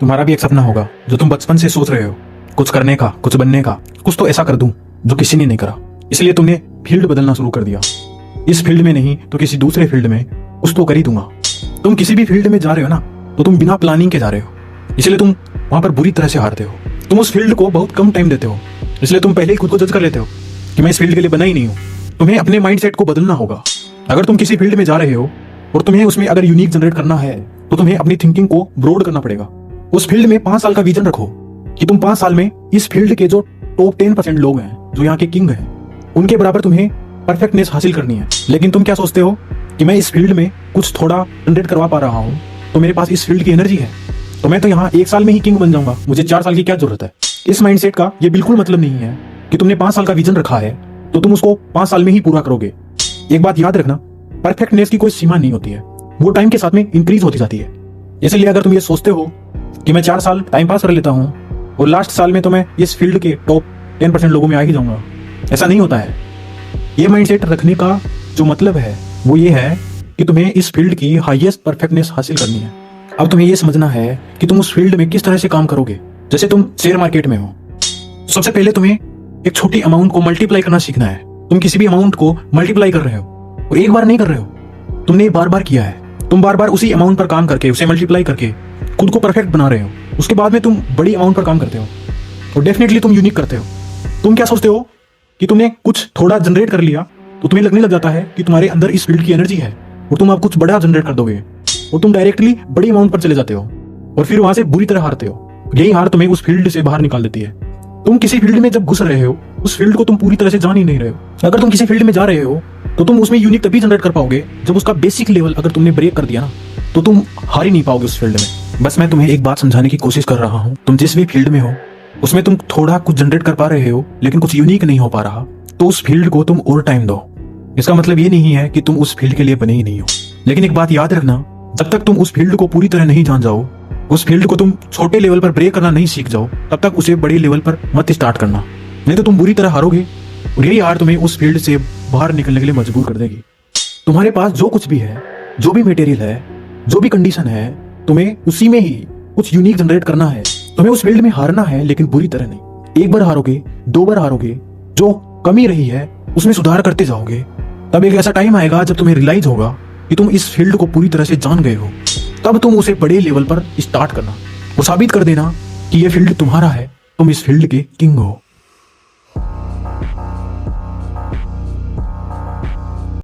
तुम्हारा भी एक सपना होगा जो तुम बचपन से सोच रहे हो, कुछ करने का, कुछ बनने का, कुछ तो ऐसा कर दूं जो किसी ने नहीं करा। इसलिए तुमने फील्ड बदलना शुरू कर दिया। इस फील्ड में नहीं तो किसी दूसरे फील्ड में कुछ तो कर ही दूंगा। तुम किसी भी फील्ड में जा रहे हो ना, तो तुम बिना प्लानिंग के जा रहे हो, इसलिए तुम वहां पर बुरी तरह से हारते हो। तुम उस फील्ड को बहुत कम टाइम देते हो, इसलिए तुम पहले ही खुद को जज कर लेते हो कि मैं इस फील्ड के लिए बना ही नहीं हूं। तुम्हें अपने माइंडसेट को बदलना होगा। अगर तुम किसी फील्ड में जा रहे हो और तुम्हें उसमें अगर यूनिक जनरेट करना है, तो तुम्हें अपनी थिंकिंग को ब्रॉड करना पड़ेगा। उस फील्ड में 5 साल का विजन रखो कि तुम 5 साल में इस फील्ड के जो टॉप 10% लोग हैं, जो यहाँ के किंग हैं, उनके बराबर तुम्हें परफेक्टनेस हासिल करनी है। लेकिन तुम क्या सोचते हो कि मैं इस फील्ड में कुछ थोड़ा जनरेट करवा पा रहा हूँ, तो मेरे पास इस फील्ड की एनर्जी है, तो मैं तो यहाँ 1 साल में ही किंग बन जाऊंगा, मुझे 4 साल की क्या जरूरत है। इस माइंडसेट का ये बिल्कुल मतलब नहीं है कि तुमने 5 साल का विजन रखा है तो तुम उसको 5 साल में ही पूरा करोगे। एक बात याद रखना, परफेक्टनेस की कोई सीमा नहीं होती है, वो टाइम के साथ में इंक्रीज होती जाती है। इसलिए अगर तुम ये सोचते हो कि मैं 4 साल टाइम पास कर लेता हूँ और लास्ट साल में तो मैं इस फील्ड के टॉप 10% लोगों में आ ही जाऊंगा, ऐसा नहीं होता है। ये माइंडसेट रखने का जो मतलब है वो ये है कि तुम्हें इस फील्ड की हाईएस्ट परफेक्टनेस हासिल करनी है। अब तुम्हें ये समझना है कि तुम उस फील्ड में किस तरह से काम करोगे। जैसे तुम शेयर मार्केट में हो, सबसे पहले तुम्हें एक छोटी अमाउंट को मल्टीप्लाई करना सीखना है। तुम किसी भी अमाउंट को मल्टीप्लाई कर रहे हो और एक बार नहीं कर रहे हो, तुमने बार बार किया है। तुम बार बार उसी अमाउंट पर काम करके, उसे मल्टीप्लाई करके खुद को परफेक्ट बना रहे हो। उसके बाद में तुम बड़ी अमाउंट पर काम करते हो और डेफिनेटली तुम यूनिक करते हो। तुम क्या सोचते हो कि तुमने कुछ थोड़ा जनरेट कर लिया तो तुम्हें लगने लग जाता है कि तुम्हारे अंदर इस फील्ड की एनर्जी है और तुम अब कुछ बड़ा जनरेट कर दोगे और तुम डायरेक्टली बड़ी अमाउंट पर चले जाते हो और फिर वहां से बुरी तरह हारते हो। यही हार तुम्हें उस फील्ड से बाहर निकाल देती है। तुम किसी फील्ड में जब घुस रहे हो, उस फील्ड को तुम पूरी तरह से जान ही नहीं रहे हो। अगर तुम किसी फील्ड में जा रहे हो तो तुम उसमें यूनिक तभी जनरेट कर पाओगे जब उसका बेसिक लेवल अगर तुमने ब्रेक कर दिया ना, तो तुम हार ही नहीं पाओगे उस फील्ड में। बस मैं तुम्हें एक बात समझाने की कोशिश कर रहा हूँ, तुम जिस भी फील्ड में हो उसमें तुम थोड़ा कुछ जनरेट कर पा रहे हो लेकिन कुछ यूनिक नहीं हो पा रहा, तो उस फील्ड को तुम और टाइम दो। इसका मतलब ये नहीं है कि तुम उस फील्ड के लिए बने ही नहीं हो, लेकिन एक बात याद रखना, जब तक तुम उस फील्ड को पूरी तरह नहीं जान जाओ, उस फील्ड को तुम छोटे लेवल पर ब्रेक करना नहीं सीख जाओ, तब तक उसे बड़े लेवल पर मत स्टार्ट करना, नहीं तो तुम बुरी तरह हारोगे और यही हार तुम्हें उस फील्ड से बाहर निकलने के लिए मजबूर कर देगी। तुम्हारे पास जो कुछ भी है, जो भी मटेरियल है, जो भी कंडीशन है, तुम्हें उसी में ही कुछ यूनिक जनरेट करना है। तुम्हें उस फील्ड में हारना है लेकिन बुरी तरह नहीं। 1 बार हारोगे, 2 बार हारोगे, जो कमी रही है उसमें सुधार करते जाओगे। तब एक ऐसा टाइम आएगा जब तुम्हें रियलाइज होगा कि तुम इस फील्ड को पूरी तरह से जान गए हो। तब तुम उसे बड़े लेवल पर स्टार्ट करना और साबित कर देना कि यह फील्ड तुम्हारा है, तुम इस फील्ड के किंग हो।